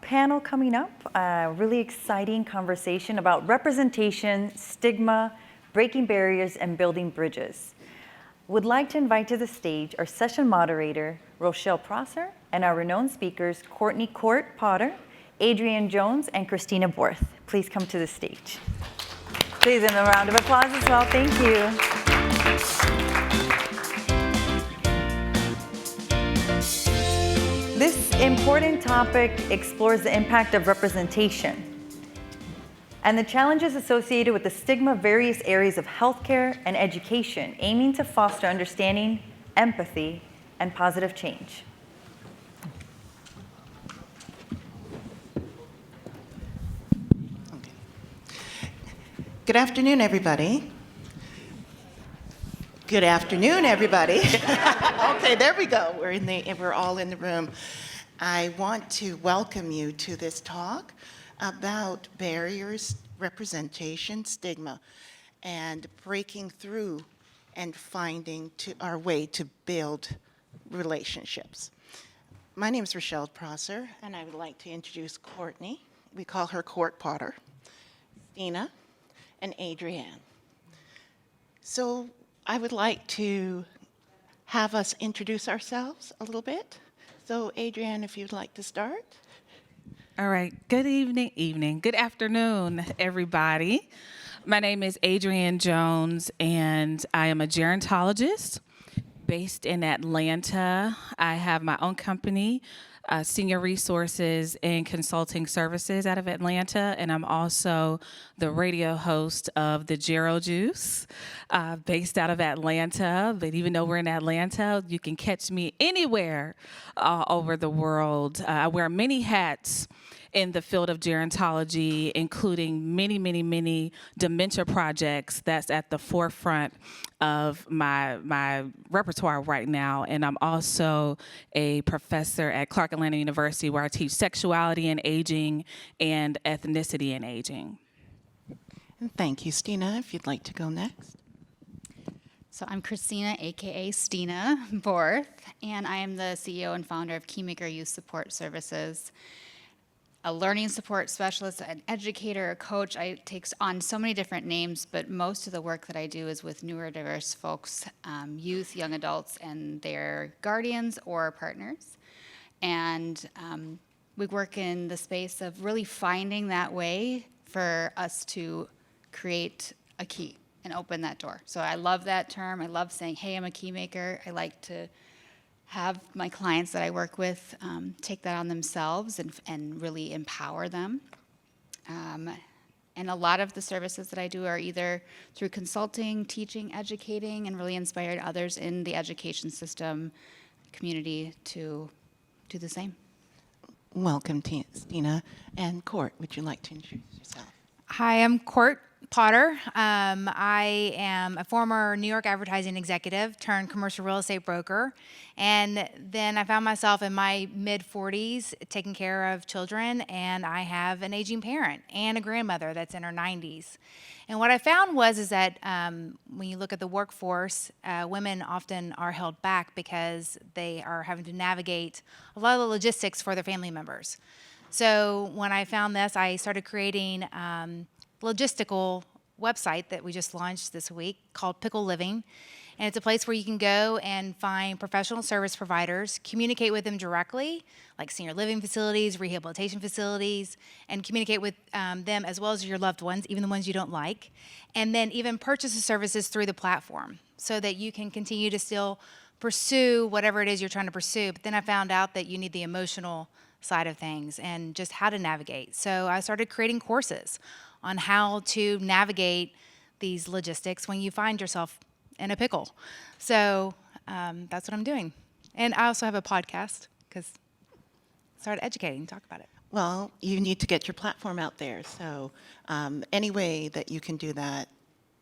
panel coming up, a really exciting conversation about representation, stigma, breaking barriers, and building bridges. Would like to invite to the stage our session moderator, Rochelle Prosser, and our renowned speakers, Courtney Potter, Adrianne Jones, and Christina Borth. Please come to the stage. Please, and a round of applause as well. Thank you. This important topic explores the impact of representation and the challenges associated with the stigma of various areas of healthcare and education, aiming to foster understanding, empathy, and positive change. Good afternoon, everybody. Good afternoon, everybody. Okay, there we go. We're all in the room. I want to welcome you to this talk about barriers, representation, stigma, and breaking through and finding our way to build relationships. My name is Rochelle Prosser, and I would like to introduce Courtney. We call her Court Potter, Stina, and Adrianne. So I would like to have us introduce ourselves a little bit. So Adrianne, if you'd like to start. All right, good evening, good afternoon, everybody. My name is Adrianne Jones, and I am a gerontologist based in Atlanta. I have my own company, Senior Resources and Consulting Services out of Atlanta, and I'm also the radio host of the Gero Juice, based out of Atlanta. But even though we're in Atlanta, you can catch me anywhere over the world. I wear many hats in the field of gerontology, including many dementia projects that's at the forefront of my repertoire right now. And I'm also a professor at Clark Atlanta University, where I teach sexuality and aging and ethnicity and aging. Thank you, Stina. If you'd like to go next. So I'm Christina, aka Stina Borth, and I am the CEO and founder of Keymaker Youth Support Services, a learning support specialist, an educator, a coach. I take on so many different names, but most of the work that I do is with neurodiverse folks, youth, young adults, and their guardians or partners. And we work in the space of really finding that way for us to create a key and open that door. So I love that term. I love saying, hey, I'm a key maker. I like to have my clients that I work with take that on themselves and really empower them. And a lot of the services that I do are either through consulting, teaching, educating, and really inspired others in the education system community to do the same. Welcome, Stina. And Court, would you like to introduce yourself? Hi, I'm Court Potter. I am a former New York advertising executive turned commercial real estate broker. And then I found myself in my mid-40s taking care of children, and I have an aging parent and a grandmother that's in her 90s. And what I found is that when you look at the workforce, women often are held back because they are having to navigate a lot of the logistics for their family members. So when I found this, I started creating logistical website that we just launched this week called Pickle Living. And it's a place where you can go and find professional service providers, communicate with them directly, like senior living facilities, rehabilitation facilities, and communicate with them as well as your loved ones, even the ones you don't like, and then even purchase the services through the platform so that you can continue to still pursue whatever it is you're trying to pursue. But then I found out that you need the emotional side of things and just how to navigate. So I started creating courses on how to navigate these logistics when you find yourself in a pickle. So that's what I'm doing. And I also have a podcast because I started educating, talk about it. Well, you need to get your platform out there. So any way that you can do that,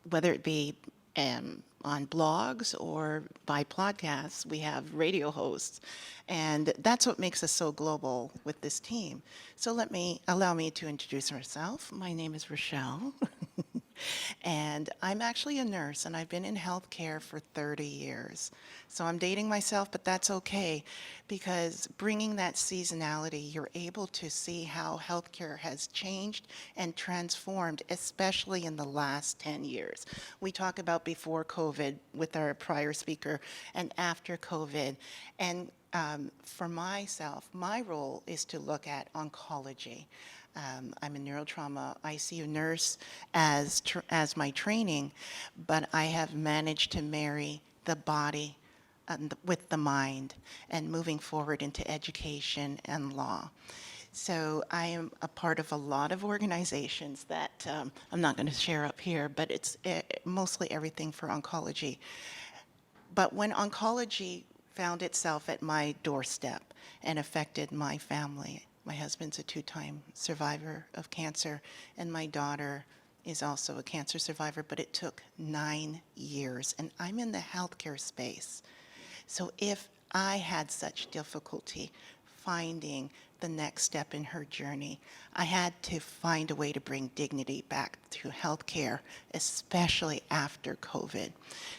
whether it be on blogs or by podcasts, we have radio hosts. And that's what makes us so global with this team. So allow me to introduce myself. My name is Rochelle. And I'm actually a nurse, and I've been in healthcare for 30 years. So I'm dating myself, but that's okay, because bringing that seasonality, you're able to see how healthcare has changed and transformed, especially in the last 10 years. We talk about before COVID with our prior speaker and after COVID. And for myself, my role is to look at oncology. I'm a neurotrauma ICU nurse as my training, but I have managed to marry the body with the mind and moving forward into education and law. So I am a part of a lot of organizations that I'm not going to share up here, but it's mostly everything for oncology. But when oncology found itself at my doorstep and affected my family, my husband's a 2-time survivor of cancer, and my daughter is also a cancer survivor, but it took 9 years, and I'm in the healthcare space. So if I had such difficulty finding the next step in her journey, I had to find a way to bring dignity back to healthcare, especially after COVID.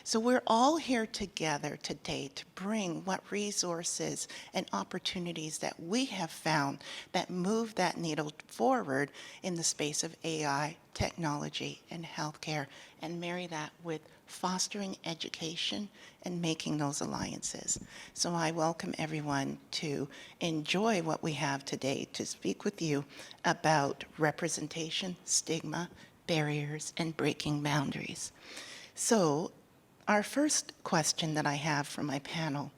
So we're all here together today to bring what resources and opportunities that we have found that move that needle forward in the space of AI, technology, and healthcare, and marry that with fostering education and making those alliances. So I welcome everyone to enjoy what we have today to speak with you about representation, stigma, barriers, and breaking boundaries. So our first question that I have for my panel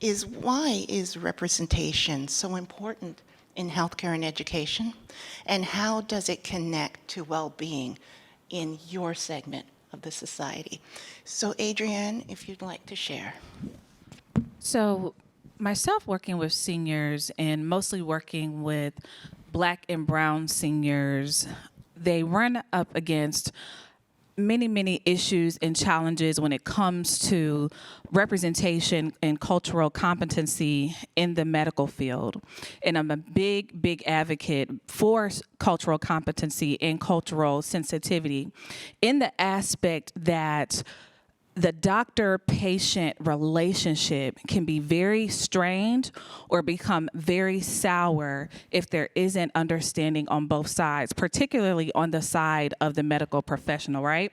is, why is representation so important in healthcare and education? And how does it connect to well-being in your segment of the society? So Adrianne, if you'd like to share. So, myself working with seniors and mostly working with Black and Brown seniors, they run up against many issues and challenges when it comes to representation and cultural competency in the medical field. And I'm a big advocate for cultural competency and cultural sensitivity in the aspect that the doctor-patient relationship can be very strained or become very sour if there isn't understanding on both sides, particularly on the side of the medical professional, right?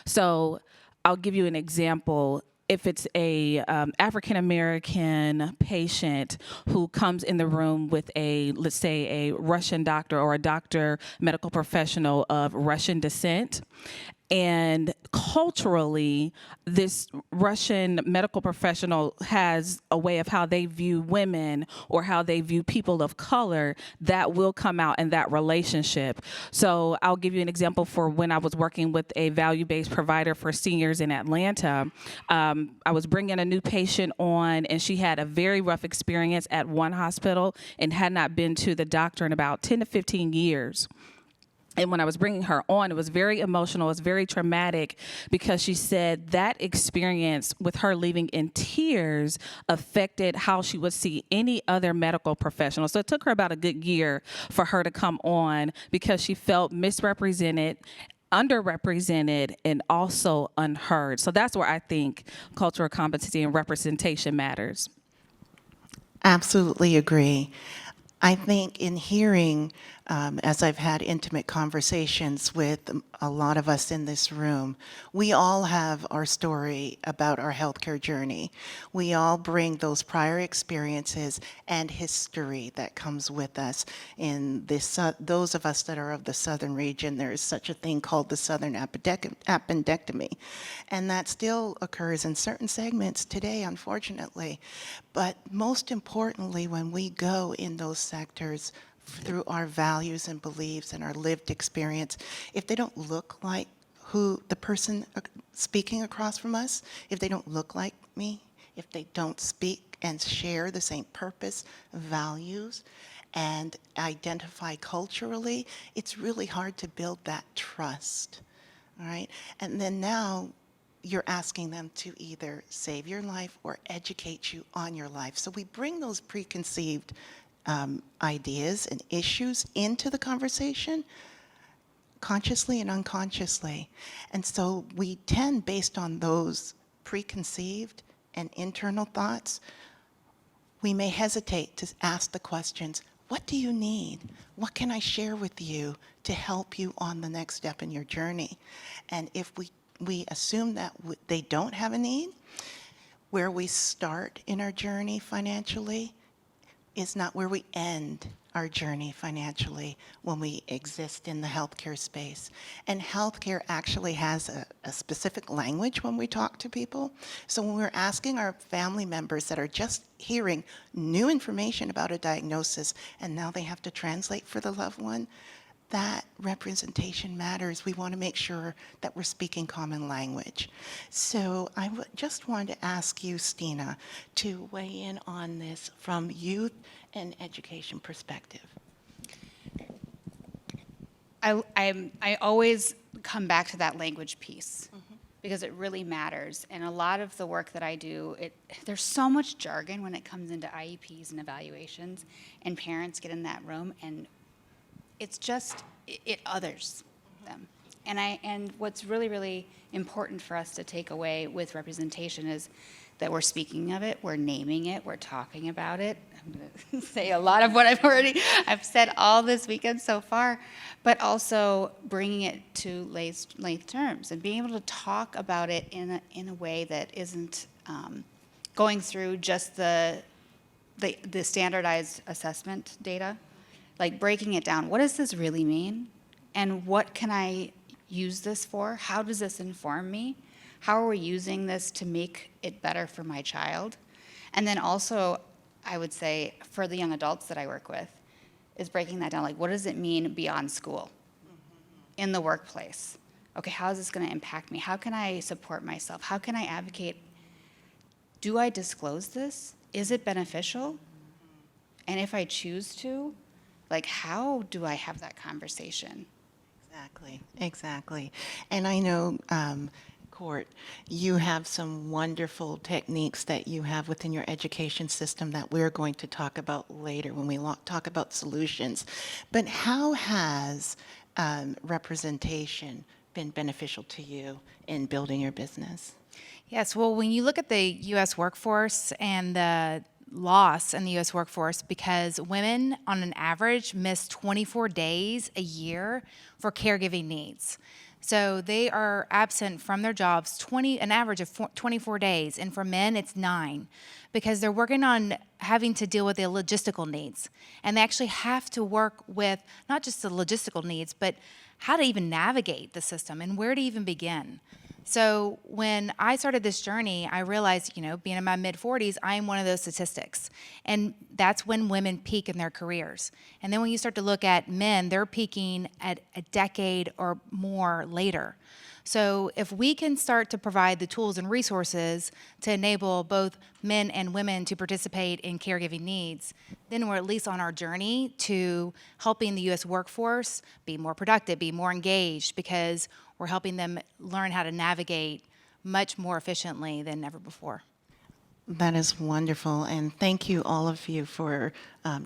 So I'll give you an example. If it's a African-American patient who comes in the room with let's say a Russian doctor or a doctor, medical professional of Russian descent, and culturally, this Russian medical professional has a way of how they view women or how they view people of color that will come out in that relationship. So I'll give you an example for when I was working with a value-based provider for seniors in Atlanta. I was bringing a new patient on, and she had a very rough experience at one hospital and had not been to the doctor in about 10 to 15 years. And when I was bringing her on, it was very emotional, it was very traumatic, because she said that experience with her leaving in tears affected how she would see any other medical professional. So it took her about a good year for her to come on because she felt misrepresented, underrepresented, and also unheard. So that's where I think cultural competency and representation matters. Absolutely agree. I think in hearing, as I've had intimate conversations with a lot of us in this room, we all have our story about our healthcare journey. We all bring those prior experiences and history that comes with us. In this, those of us that are of the southern region, there is such a thing called the southern appendectomy, and that still occurs in certain segments today, unfortunately. But most importantly, when we go in those sectors through our values and beliefs and our lived experience, if they don't look like who the person speaking across from us, if they don't look like me, if they don't speak and share the same purpose, values, and identify culturally, it's really hard to build that trust, all right? And then now you're asking them to either save your life or educate you on your life. So we bring those preconceived ideas and issues into the conversation, consciously and unconsciously. And so we tend, based on those preconceived and internal thoughts, we may hesitate to ask the questions, what do you need? What can I share with you to help you on the next step in your journey? And if we assume that they don't have a need, where we start in our journey financially is not where we end our journey financially when we exist in the healthcare space. And healthcare actually has a specific language when we talk to people. So when we're asking our family members that are just hearing new information about a diagnosis and now they have to translate for the loved one, that representation matters. We want to make sure that we're speaking common language. So I just wanted to ask you, Stina, to weigh in on this from youth and education perspective. I always come back to that language piece because it really matters. And a lot of the work that I do, there's so much jargon when it comes into IEPs and evaluations, and parents get in that room and it's just, it others them. And what's really, really important for us to take away with representation is that we're speaking of it, we're naming it, we're talking about it. I'm going to say a lot of what I've said all this weekend so far, but also bringing it to lay terms and being able to talk about it in a way that isn't going through just the standardized assessment data. Like breaking it down. What does this really mean? And what can I use this for? How does this inform me? How are we using this to make it better for my child? And then also, I would say, for the young adults that I work with, is breaking that down. Like, what does it mean beyond school? In the workplace? Okay, how is this going to impact me? How can I support myself? How can I advocate? Do I disclose this? Is it beneficial? And if I choose to, like, how do I have that conversation? Exactly. And I know, Court, you have some wonderful techniques that you have within your education system that we're going to talk about later when we talk about solutions. But how has representation been beneficial to you in building your business? Yes, well, when you look at the U.S. workforce and the loss in the U.S. workforce, because women on an average miss 24 days a year for caregiving needs. So they are absent from their jobs an average of 24 days, and for men it's 9, because they're working on having to deal with the logistical needs. And they actually have to work with not just the logistical needs, but how to even navigate the system and where to even begin. So when I started this journey, I realized, being in my mid-40s, I am one of those statistics. And that's when women peak in their careers. And then when you start to look at men, they're peaking at a decade or more later. So if we can start to provide the tools and resources to enable both men and women to participate in caregiving needs, then we're at least on our journey to helping the U.S. workforce be more productive, be more engaged, because we're helping them learn how to navigate much more efficiently than ever before. That is wonderful, and thank you, all of you, for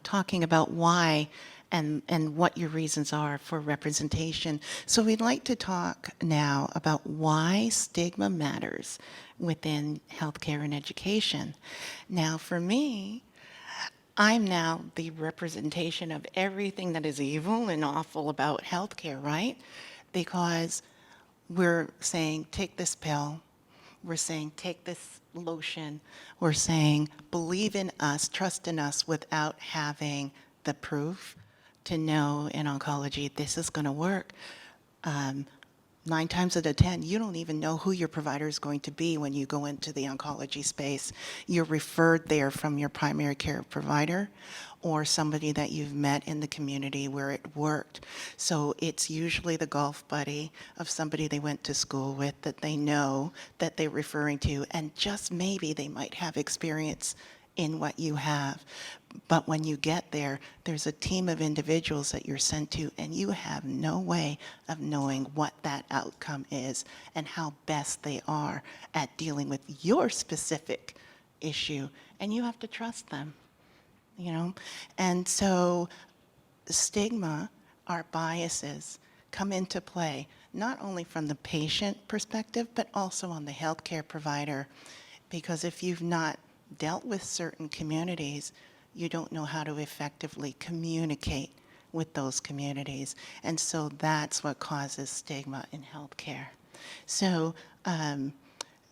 talking about why and what your reasons are for representation. So we'd like to talk now about why stigma matters within healthcare and education. Now, for me, I'm now the representation of everything that is evil and awful about healthcare, right? Because we're saying, take this pill. We're saying, take this lotion. We're saying, believe in us, trust in us, without having the proof to know in oncology this is going to work. 9 times out of 10, you don't even know who your provider is going to be when you go into the oncology space. You're referred there from your primary care provider or somebody that you've met in the community where it worked. So it's usually the golf buddy of somebody they went to school with that they know that they're referring to, and just maybe they might have experience in what you have. But when you get there, there's a team of individuals that you're sent to, and you have no way of knowing what that outcome is and how best they are at dealing with your specific issue, and you have to trust them, And so stigma, our biases, come into play, not only from the patient perspective, but also on the healthcare provider. Because if you've not dealt with certain communities, you don't know how to effectively communicate with those communities. And so that's what causes stigma in healthcare. So,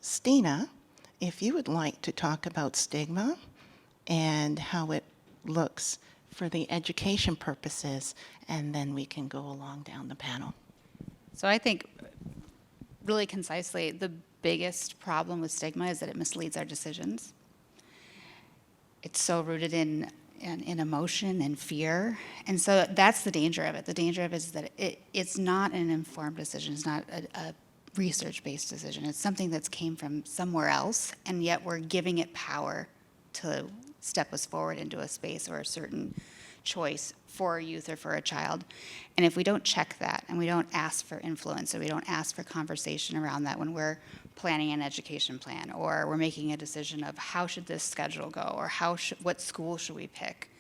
Stina, if you would like to talk about stigma and how it looks for the education purposes, and then we can go along down the panel. So I think, really concisely, the biggest problem with stigma is that it misleads our decisions. It's so rooted in emotion and fear. And so that's the danger of it. The danger of it is that it's not an informed decision. It's not a research-based decision. It's something that's came from somewhere else, and yet we're giving it power to step us forward into a space or a certain choice for a youth or for a child. And if we don't check that, and we don't ask for influence, or we don't ask for conversation around that when we're planning an education plan, or we're making a decision of how should this schedule go, or what school should we pick,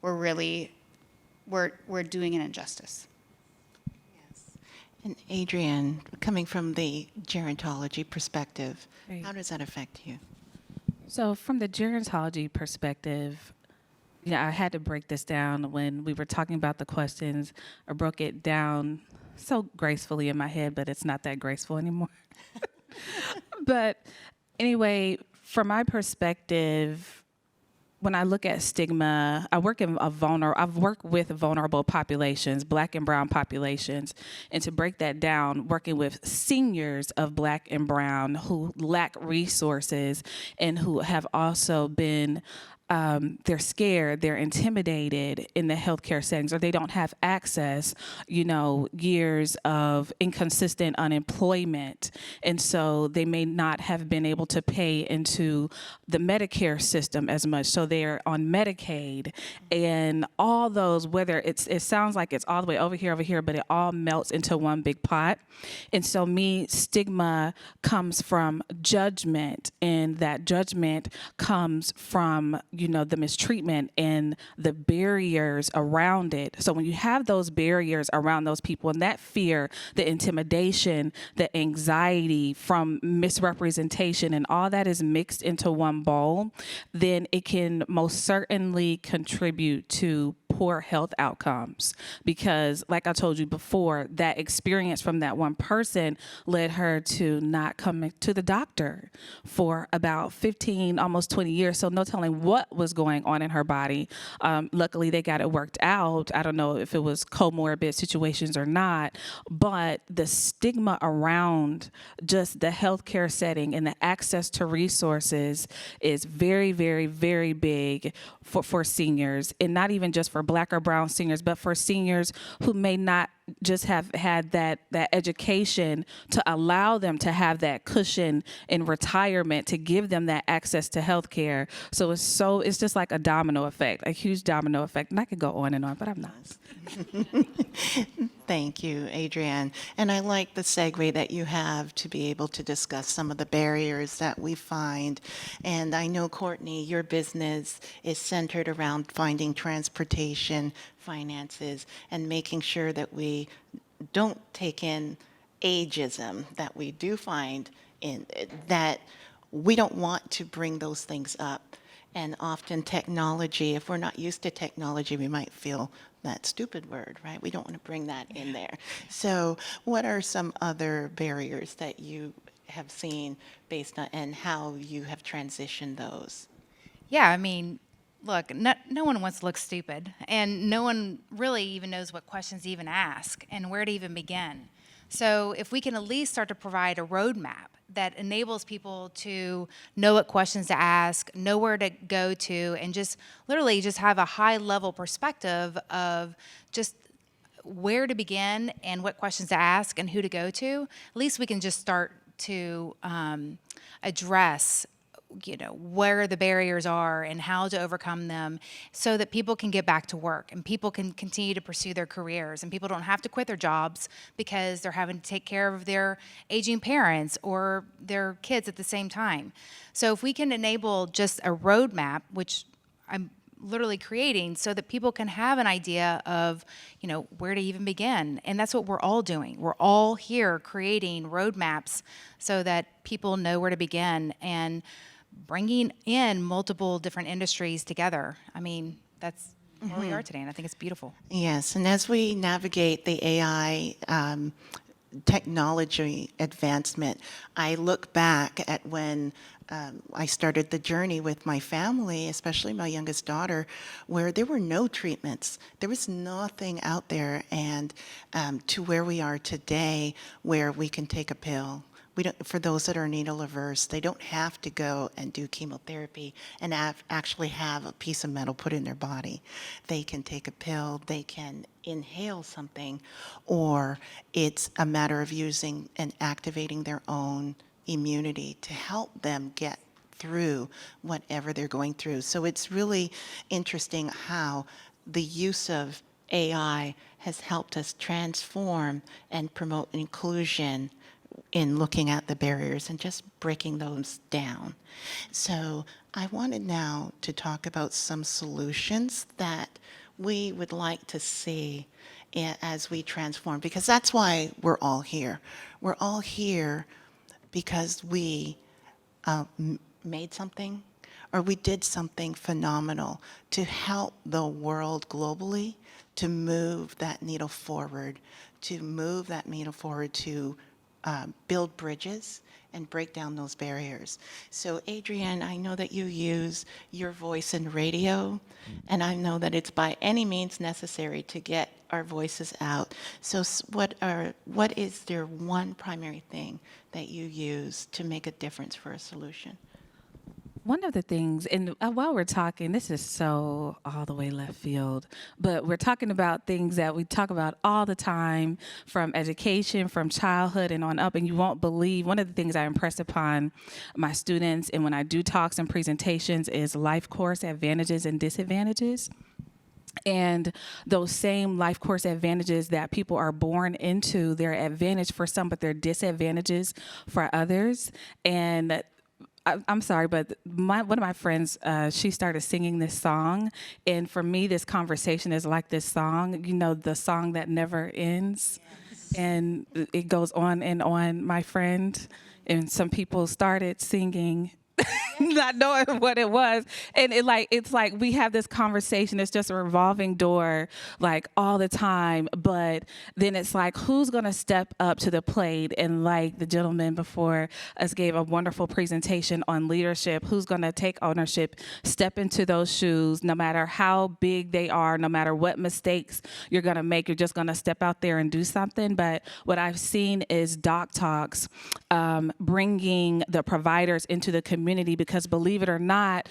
we're doing an injustice. And Adrianne, coming from the gerontology perspective, Right. how does that affect you? So from the gerontology perspective, I had to break this down when we were talking about the questions. I broke it down so gracefully in my head, but it's not that graceful anymore. But anyway, from my perspective, when I look at stigma, I've worked with vulnerable populations, Black and brown populations, and to break that down, working with seniors of Black and brown who lack resources and who have also been they're scared, they're intimidated in the healthcare settings, or they don't have access, years of inconsistent unemployment. And so they may not have been able to pay into the Medicare system as much. So they're on Medicaid and all those, whether it sounds like it's all the way over here, but it all melts into one big pot. And so stigma comes from judgment, and that judgment comes from the mistreatment and the barriers around it. So when you have those barriers around those people, and that fear, the intimidation, the anxiety from misrepresentation, and all that is mixed into one bowl, then it can most certainly contribute to poor health outcomes. Because like I told you before, that experience from that one person led her to not coming to the doctor for about 15, almost 20 years. So no telling what was going on in her body. Luckily, they got it worked out. I don't know if it was comorbid situations or not, but the stigma around just the healthcare setting and the access to resources is very, very, very big for seniors, and not even just for Black or brown seniors, but for seniors who may not just have had that education to allow them to have that cushion in retirement to give them that access to health care. So it's just like a domino effect, a huge domino effect. And I could go on and on, but I'm not. Thank you, Adrianne. And I like the segue that you have to be able to discuss some of the barriers that we find. And I know, Courtney, your business is centered around finding transportation, finances, and making sure that we don't take in ageism that we do find in that we don't want to bring those things up. And often technology, if we're not used to technology, we might feel that stupid word, right? We don't want to bring that in there. So what are some other barriers that you have seen based on, and how you have transitioned those? Yeah, I mean, look, no one wants to look stupid, and no one really even knows what questions to even ask and where to even begin. So if we can at least start to provide a roadmap that enables people to know what questions to ask, know where to go to, and just literally just have a high level perspective of just where to begin and what questions to ask and who to go to, at least we can just start to address where the barriers are and how to overcome them, so that people can get back to work and people can continue to pursue their careers, and people don't have to quit their jobs because they're having to take care of their aging parents or their kids at the same time. So if we can enable just a roadmap, which I'm literally creating so that people can have an idea of, where to even begin. And that's what we're all doing. We're all here creating roadmaps so that people know where to begin and bringing in multiple different industries together. I mean, that's where we are today, and I think it's beautiful. Yes, and as we navigate the AI technology advancement, I look back at when I started the journey with my family, especially my youngest daughter, where there were no treatments. There was nothing out there, and to where we are today, where we can take a pill. We don't, for those that are needle averse, they don't have to go and do chemotherapy and actually have a piece of metal put in their body. They can take a pill, they can inhale something, or it's a matter of using and activating their own immunity to help them get through whatever they're going through. So it's really interesting how the use of AI has helped us transform and promote inclusion in looking at the barriers and just breaking those down. So I wanted now to talk about some solutions that we would like to see as we transform, because that's why we're all here. We're all here because we made something or we did something phenomenal to help the world globally to move that needle forward, to build bridges and break down those barriers. So Adrianne, I know that you use your voice in radio, and I know that it's by any means necessary to get our voices out. So what is their one primary thing that you use to make a difference for a solution? One of the things, and while we're talking, this is so all the way left field, but we're talking about things that we talk about all the time, from education, from childhood and on up, and you won't believe, one of the things I impress upon my students and when I do talks and presentations is life course advantages and disadvantages. And those same life course advantages that people are born into, they're advantage for some, but they're disadvantages for others. And I'm sorry, but one of my friends, she started singing this song. And for me, this conversation is like this song, the song that never ends. Yes. And it goes on and on, my friend. And some people started singing not knowing what it was. And it's like we have this conversation. It's just a revolving door, like all the time. But then it's like, who's going to step up to the plate? And like the gentleman before us gave a wonderful presentation on leadership, who's going to take ownership, step into those shoes, no matter how big they are, no matter what mistakes you're going to make, you're just going to step out there and do something. But what I've seen is doc talks, bringing the providers into the community, because believe it or not,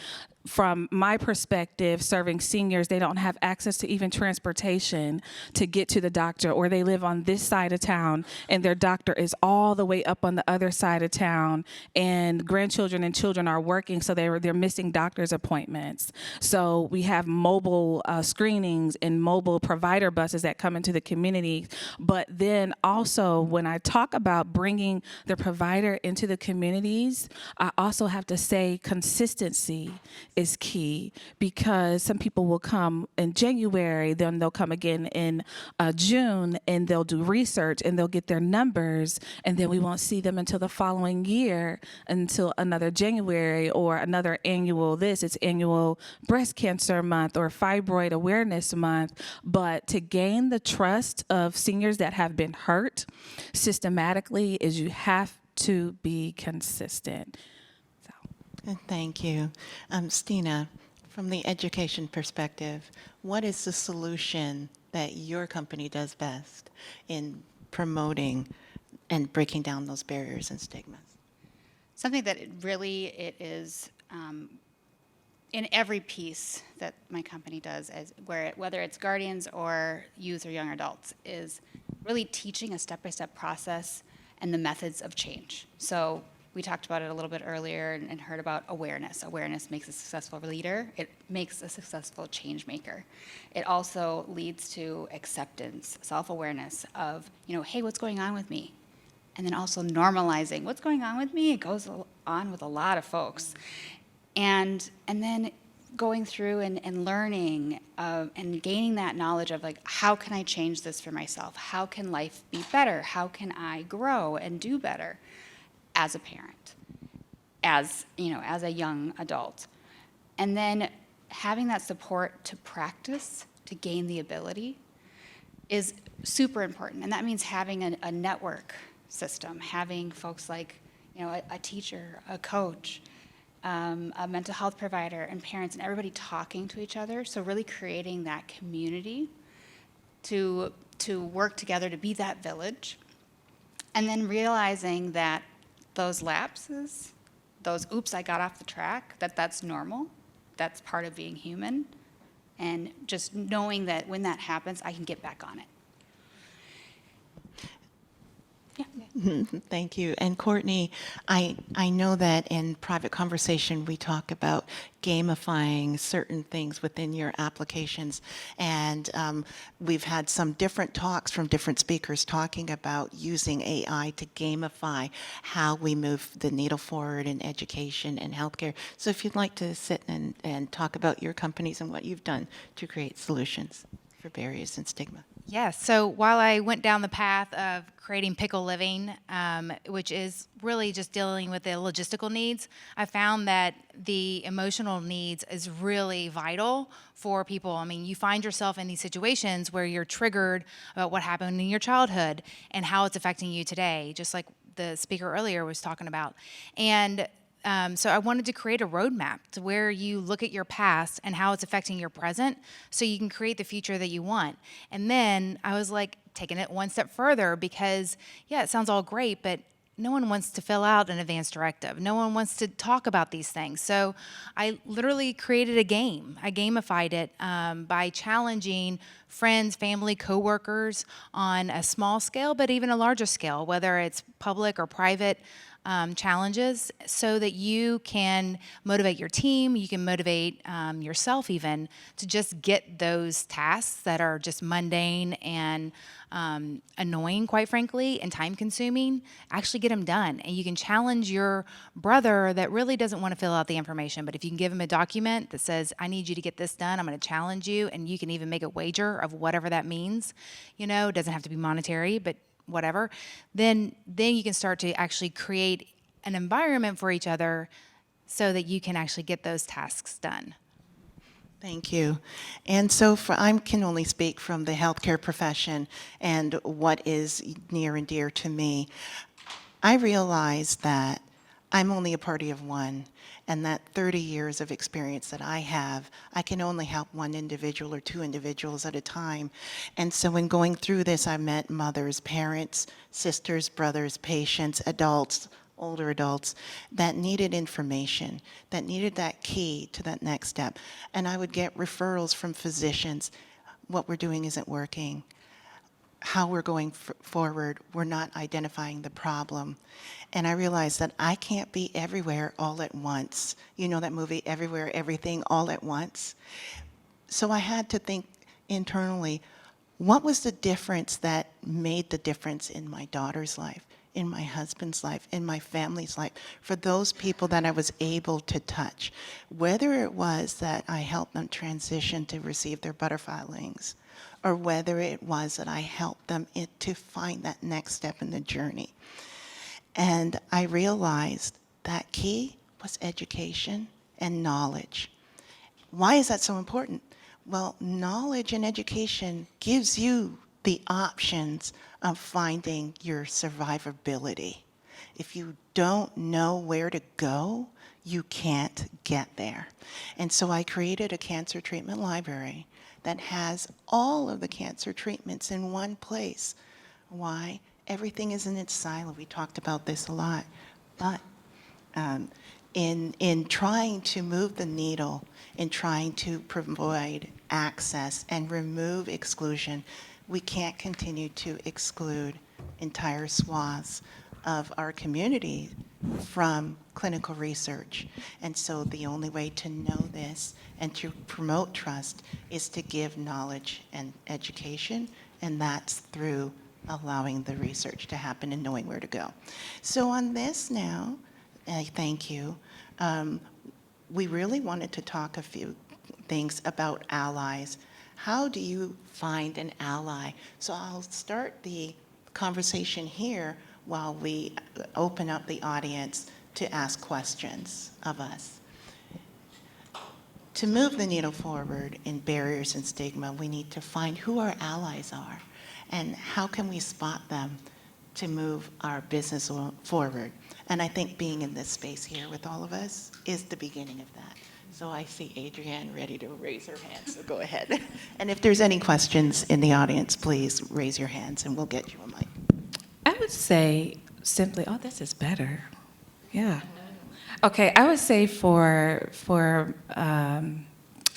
from my perspective, serving seniors, they don't have access to even transportation to get to the doctor, or they live on this side of town and their doctor is all the way up on the other side of town, and grandchildren and children are working, so they're missing doctor's appointments. So we have mobile screenings and mobile provider buses that come into the community. But then also, when I talk about bringing the provider into the communities, I also have to say consistency is key, because some people will come in January, then they'll come again in June, and they'll do research and they'll get their numbers, and then we won't see them until the following year, until another January or another annual it's annual breast cancer month or fibroid awareness month. But to gain the trust of seniors that have been hurt systematically is you have to be consistent. Thank you. Stina, from the education perspective, what is the solution that your company does best in promoting and breaking down those barriers and stigmas? Something that it is in every piece that my company does, whether it's guardians or youth or young adults, is really teaching a step-by-step process and the methods of change. So we talked about it a little bit earlier and heard about awareness. Awareness makes a successful leader. It makes a successful change maker. It also leads to acceptance, self-awareness of, hey, what's going on with me? And then also normalizing what's going on with me. It goes on with a lot of folks. And then going through and learning and gaining that knowledge of like, how can I change this for myself? How can life be better? How can I grow and do better as a parent, as a young adult? And then having that support to practice, to gain the ability, is super important. And that means having a network system, having folks like, a teacher, a coach, a mental health provider, and parents, and everybody talking to each other. So really creating that community to work together to be that village. And then realizing that those lapses, those oops, I got off the track, that's normal. That's part of being human. And just knowing that when that happens, I can get back on it. Yeah. Thank you. And Courtney, I know that in private conversation we talk about gamifying certain things within your applications, and we've had some different talks from different speakers talking about using AI to gamify how we move the needle forward in education and healthcare. So if you'd like to sit and talk about your companies and what you've done to create solutions for barriers and stigma. Yes. So while I went down the path of creating Pickle Living, which is really just dealing with the logistical needs, I found that the emotional needs is really vital for people. I mean, you find yourself in these situations where you're triggered about what happened in your childhood and how it's affecting you today, just like the speaker earlier was talking about. And so I wanted to create a roadmap to where you look at your past and how it's affecting your present so you can create the future that you want. And then I was like taking it one step further because, yeah, it sounds all great, but no one wants to fill out an advance directive. No one wants to talk about these things. So I literally created a game. I gamified it by challenging friends, family, coworkers on a small scale, but even a larger scale, whether it's public or private challenges, so that you can motivate your team, you can motivate yourself even to just get those tasks that are just mundane and annoying, quite frankly, and time consuming, actually get them done. And you can challenge your brother that really doesn't want to fill out the information, but if you can give him a document that says, I need you to get this done, I'm going to challenge you, and you can even make a wager of whatever that means. It doesn't have to be monetary, but whatever, then you can start to actually create an environment for each other so that you can actually get those tasks done. Thank you. And so I can only speak from the healthcare profession and what is near and dear to me. I realize that I'm only a party of one, and that 30 years of experience that I have, I can only help one individual or two individuals at a time. And so when going through this, I met mothers, parents, sisters, brothers, patients, adults, older adults that needed information, that needed that key to that next step. And I would get referrals from physicians. What we're doing isn't working. How we're going forward, we're not identifying the problem. And I realized that I can't be everywhere all at once. You know that movie, Everywhere, Everything, All at Once? So I had to think internally, what was the difference that made the difference in my daughter's life, in my husband's life, in my family's life, for those people that I was able to touch? Whether it was that I helped them transition to receive their butterfly wings, or whether it was that I helped them to find that next step in the journey. And I realized that key was education and knowledge. Why is that so important? Well, knowledge and education gives you the options of finding your survivability. If you don't know where to go, you can't get there. And so I created a cancer treatment library that has all of the cancer treatments in one place. Why? Everything is in its silo. We talked about this a lot. But in trying to move the needle, in trying to provide access and remove exclusion, we can't continue to exclude entire swaths of our community from clinical research. And so the only way to know this and to promote trust is to give knowledge and education, and that's through allowing the research to happen and knowing where to go. So on this now, thank you. We really wanted to talk things about allies. How do you find an ally? So I'll start the conversation here while we open up the audience to ask questions of us. To move the needle forward in barriers and stigma, we need to find who our allies are and how can we spot them to move our business forward. And I think being in this space here with all of us is the beginning of that. So I see Adrianne ready to raise her hand, so go ahead. And if there's any questions in the audience, please raise your hands and we'll get you a mic. I would say simply, oh, this is better. Yeah. Okay, I would say for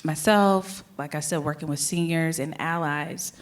myself, like I said, working with seniors and allies,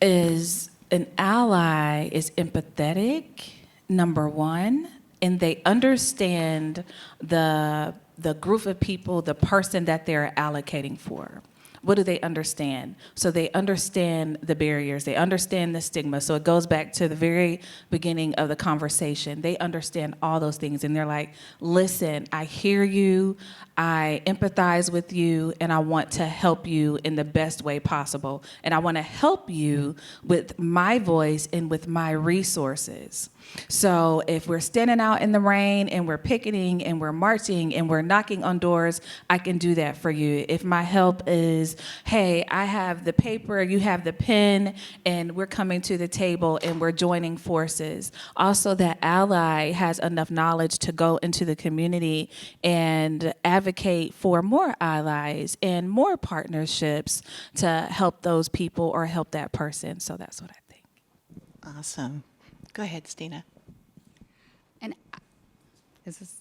is an ally is empathetic, number one, and they understand the group of people, the person that they're allocating for. What do they understand? So they understand the barriers, they understand the stigma. So it goes back to the very beginning of the conversation. They understand all those things and they're like, listen, I hear you, I empathize with you, and I want to help you in the best way possible. And I want to help you with my voice and with my resources. So if we're standing out in the rain and we're picketing and we're marching and we're knocking on doors, I can do that for you. If my help is, hey, I have the paper, you have the pen, and we're coming to the table and we're joining forces. Also, that ally has enough knowledge to go into the community and advocate for more allies and more partnerships to help those people or help that person. So that's what I think. Awesome. Go ahead, Stina. And is this?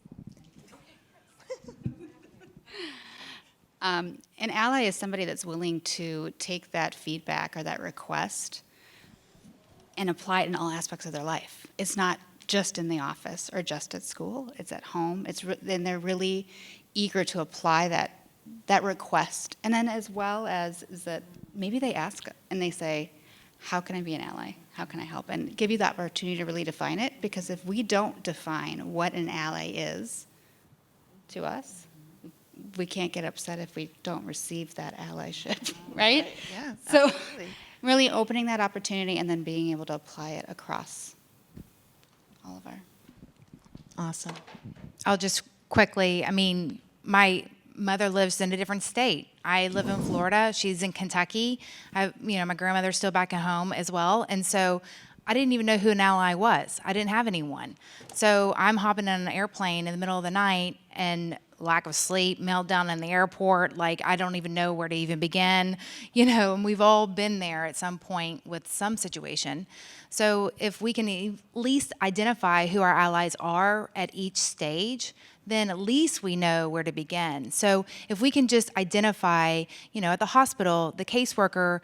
An ally is somebody that's willing to take that feedback or that request and apply it in all aspects of their life. It's not just in the office or just at school. It's at home. And they're really eager to apply that request. And then as well as is that maybe they ask and they say, how can I be an ally? How can I help? And give you the opportunity to really define it, because if we don't define what an ally is to us, we can't get upset if we don't receive that allyship, right? Yeah, So absolutely. really opening that opportunity and then being able to apply it across all of our. Awesome. I'll just quickly, I mean, my mother lives in a different state. I live in Florida. She's in Kentucky. My grandmother's still back at home as well. And so I didn't even know who an ally was. I didn't have anyone. So I'm hopping on an airplane in the middle of the night and lack of sleep, meltdown in the airport. Like, I don't even know where to even begin, and we've all been there at some point with some situation. So if we can at least identify who our allies are at each stage, then at least we know where to begin. So if we can just identify, at the hospital, the caseworker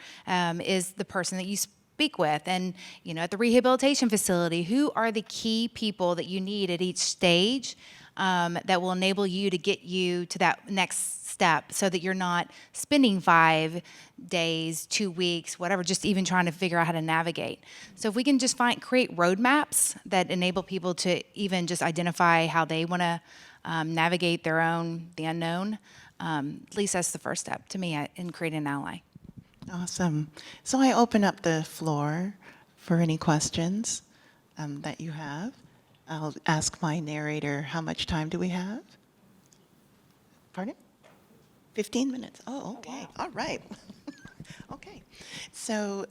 is the person that you speak with, and at the rehabilitation facility, who are the key people that you need at each stage that will enable you to get you to that next step, so that you're not spending 5 days, 2 weeks, whatever, just even trying to figure out how to navigate. So if we can just create roadmaps that enable people to even just identify how they want to navigate the unknown, at least that's the first step to me in creating an ally. Awesome. So I open up the floor for any questions that you have. I'll ask my narrator, how much time do we have? Pardon? 15 minutes. Oh, okay. All right. Okay. So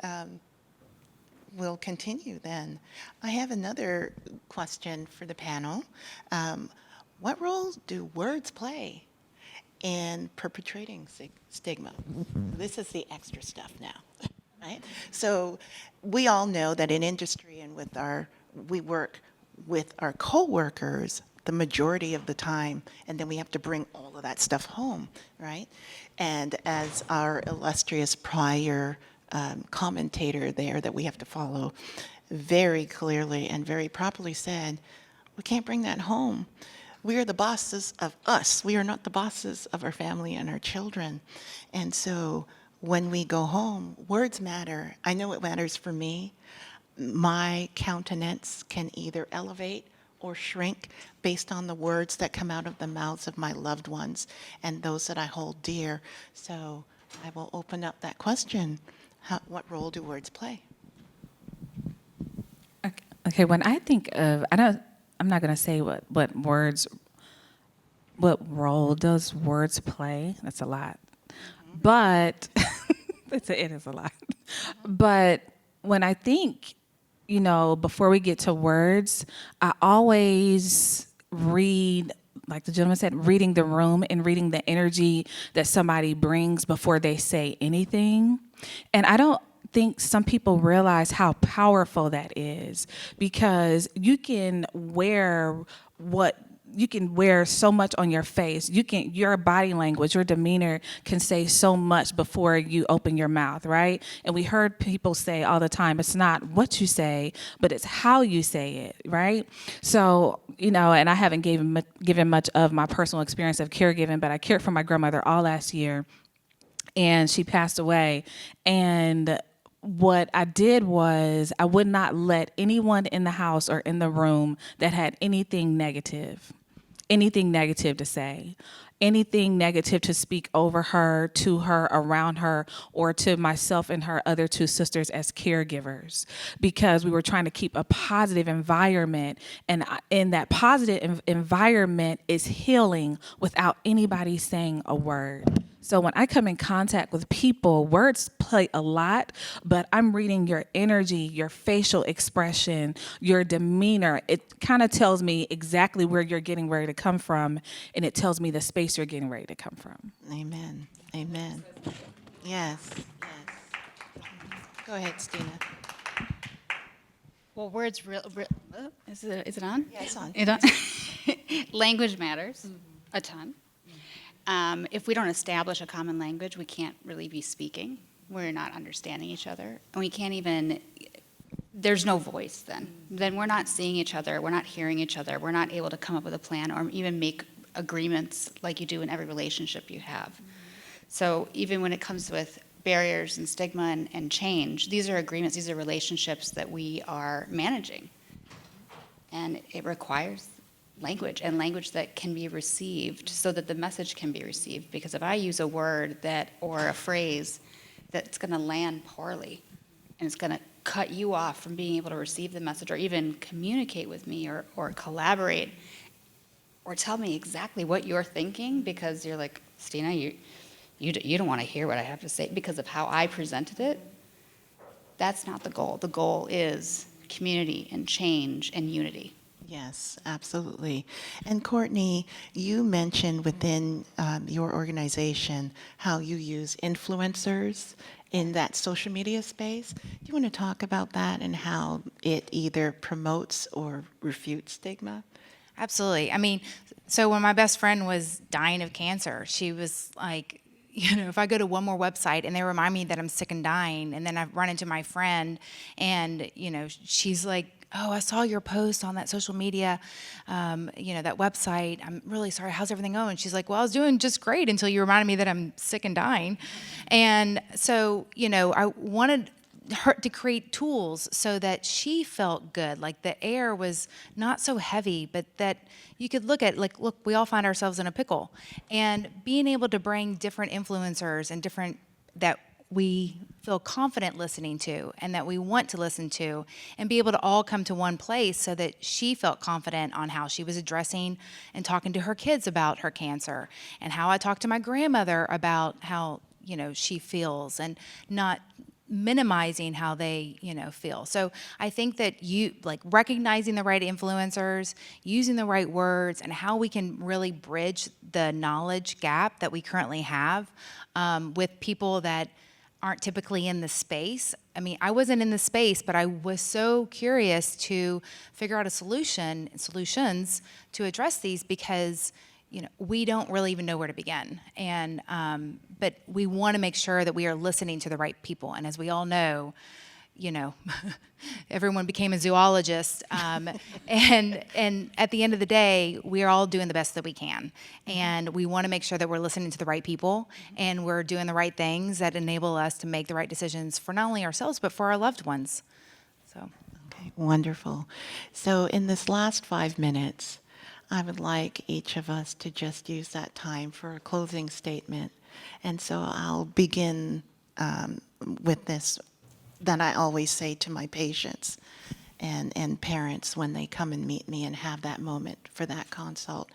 we'll continue then. I have another question for the panel. What role do words play in perpetrating stigma? This is the extra stuff now, right? So we all know that in industry and we work with our coworkers the majority of the time, and then we have to bring all of that stuff home, right? And as our illustrious prior commentator there that we have to follow very clearly and very properly said, we can't bring that home. We are the bosses of us. We are not the bosses of our family and our children. And so when we go home, words matter. I know it matters for me. My countenance can either elevate or shrink based on the words that come out of the mouths of my loved ones and those that I hold dear. So I will open up that question. What role do words play? Okay, when I think of, I'm not going to say what role does words play? That's a lot. But it is a lot. But when I think, before we get to words, I always read, like the gentleman said, reading the room and reading the energy that somebody brings before they say anything. And I don't think some people realize how powerful that is, because you can wear so much on your face. Your body language, your demeanor can say so much before you open your mouth, right? And we heard people say all the time, it's not what you say, but it's how you say it, right? So, and I haven't given much of my personal experience of caregiving, but I cared for my grandmother all last year, and she passed away. And what I did was I would not let anyone in the house or in the room that had anything negative to say, anything negative to speak over her, to her, around her, or to myself and her other two sisters as caregivers, because we were trying to keep a positive environment. And in that positive environment is healing without anybody saying a word. So when I come in contact with people, words play a lot, but I'm reading your energy, your facial expression, your demeanor. It kind of tells me exactly where you're getting ready to come from, and it tells me the space you're getting ready to come from. Amen. Amen. Yes. Go ahead, Stina. Well, words is it on? Yeah, it's on. Language matters a ton. If we don't establish a common language, we can't really be speaking. We're not understanding each other. And we can't even, there's no voice then. Then we're not seeing each other. We're not hearing each other. We're not able to come up with a plan or even make agreements like you do in every relationship you have. So even when it comes with barriers and stigma and change, these are agreements, these are relationships that we are managing. And it requires language, and language that can be received so that the message can be received. Because if I use a word or a phrase that's going to land poorly and it's going to cut you off from being able to receive the message or even communicate with me or collaborate or tell me exactly what you're thinking, because you're like, Stina, you don't want to hear what I have to say because of how I presented it, that's not the goal. The goal is community and change and unity. Yes, absolutely. And Courtney, you mentioned within your organization how you use influencers in that social media space. Do you want to talk about that and how it either promotes or refutes stigma? Absolutely. I mean, so when my best friend was dying of cancer, she was like, if I go to one more website and they remind me that I'm sick and dying, and then I run into my friend and, she's like, oh, I saw your post on that social media, that website. I'm really sorry. How's everything going? She's like, well, I was doing just great until you reminded me that I'm sick and dying. And so, I wanted her to create tools so that she felt good, like the air was not so heavy, but that you could look at, like, look, we all find ourselves in a pickle. And being able to bring different influencers and different that we feel confident listening to and that we want to listen to, and be able to all come to one place so that she felt confident on how she was addressing and talking to her kids about her cancer, and how I talked to my grandmother about how, she feels, and not minimizing how they, feel. So I think that recognizing the right influencers, using the right words, and how we can really bridge the knowledge gap that we currently have with people that aren't typically in the space. I mean, I wasn't in the space, but I was so curious to figure out solutions to address these, because we don't really even know where to begin. And but we want to make sure that we are listening to the right people. And as we all know, everyone became a zoologist. And at the end of the day, we are all doing the best that we can. And we want to make sure that we're listening to the right people and we're doing the right things that enable us to make the right decisions for not only ourselves, but for our loved ones. So. Wonderful. So in this last 5 minutes, I would like each of us to just use that time for a closing statement. And so I'll begin with this that I always say to my patients and parents when they come and meet me and have that moment for that consult.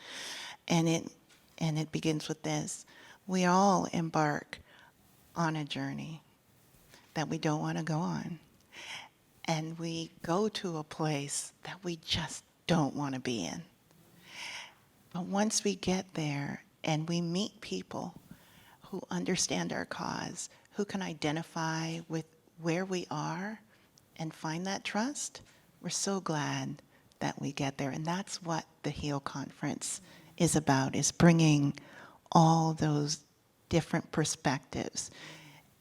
And it begins with this. We all embark on a journey that we don't want to go on. And we go to a place that we just don't want to be in. But once we get there and we meet people who understand our cause, who can identify with where we are and find that trust, we're so glad that we get there. And that's what the HEAL Conference is about, is bringing all those different perspectives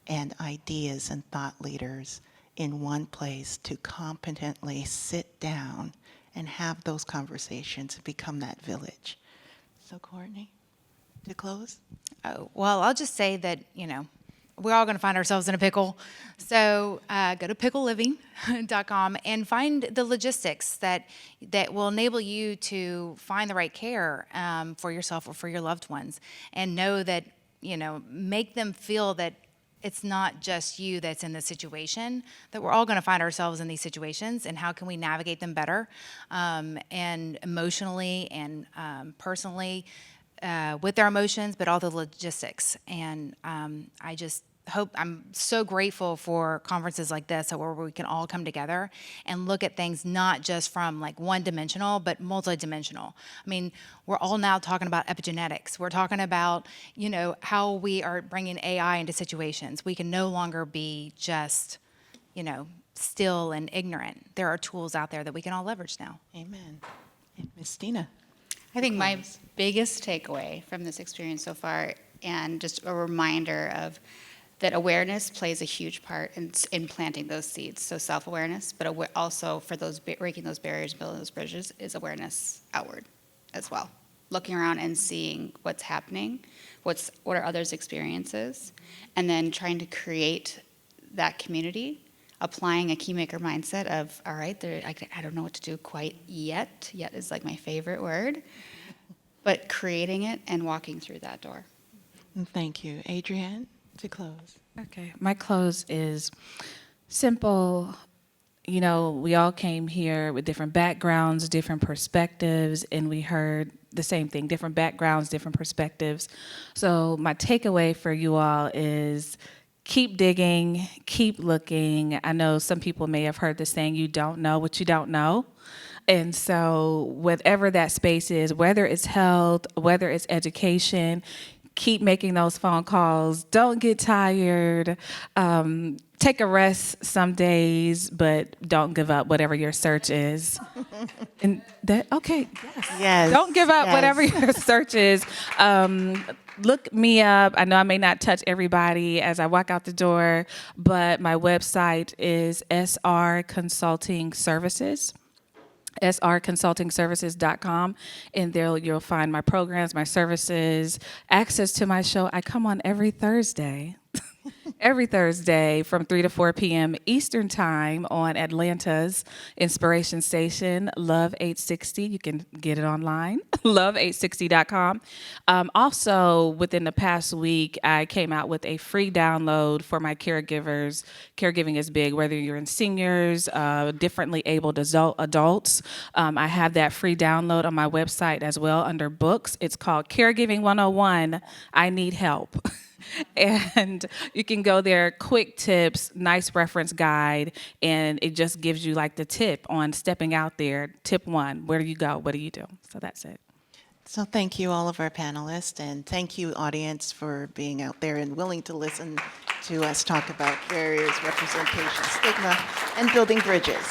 and ideas and thought leaders in one place to competently sit down and have those conversations and become that village. So Courtney, to close? Oh, well, I'll just say that, we're all going to find ourselves in a pickle. So go to pickleliving.com and find the logistics that will enable you to find the right care for yourself or for your loved ones. And know that, make them feel that it's not just you that's in this situation, that we're all going to find ourselves in these situations, and how can we navigate them better and emotionally and personally with our emotions, but all the logistics. And I just hope, I'm so grateful for conferences like this where we can all come together and look at things not just from like one-dimensional, but multidimensional. I mean, we're all now talking about epigenetics. We're talking about, how we are bringing AI into situations. We can no longer be just, still and ignorant. There are tools out there that we can all leverage now. Amen. And Miss Stina. I think my biggest takeaway from this experience so far, and just a reminder of that awareness plays a huge part in planting those seeds. So self-awareness, but also for those breaking those barriers, building those bridges, is awareness outward as well. Looking around and seeing what's happening, what are others' experiences, and then trying to create that community, applying a Keymaker mindset of, all right, I don't know what to do quite yet. Yet is like my favorite word. But creating it and walking through that door. Thank you. Adrianne, to close. Okay, my close is simple. We all came here with different backgrounds, different perspectives, and we heard the same thing, different backgrounds, different perspectives. So my takeaway for you all is keep digging, keep looking. I know some people may have heard the saying, you don't know what you don't know. And so whatever that space is, whether it's health, whether it's education, keep making those phone calls. Don't get tired. Take a rest some days, but don't give up whatever your search is. And that, okay, yes. Yes. Don't give up Yes. whatever your search is. Look me up. I know I may not touch everybody as I walk out the door, but my website is SR Consulting Services. srconsultingservices.com, and there you'll find my programs, my services, access to my show. I come on every Thursday. Every Thursday from 3 to 4 p.m. Eastern Time on Atlanta's Inspiration Station, Love 860. You can get it online, love860.com. Also, within the past week, I came out with a free download for my caregivers. Caregiving is big, whether you're in seniors, differently abled adults. I have that free download on my website as well under books. It's called Caregiving 101, I Need Help. And you can go there, quick tips, nice reference guide, and it just gives you like the tip on stepping out there. Tip 1, where do you go? What do you do? So that's it. So thank you, all of our panelists, and thank you, audience, for being out there and willing to listen to us talk about barriers, representation, stigma, and building bridges.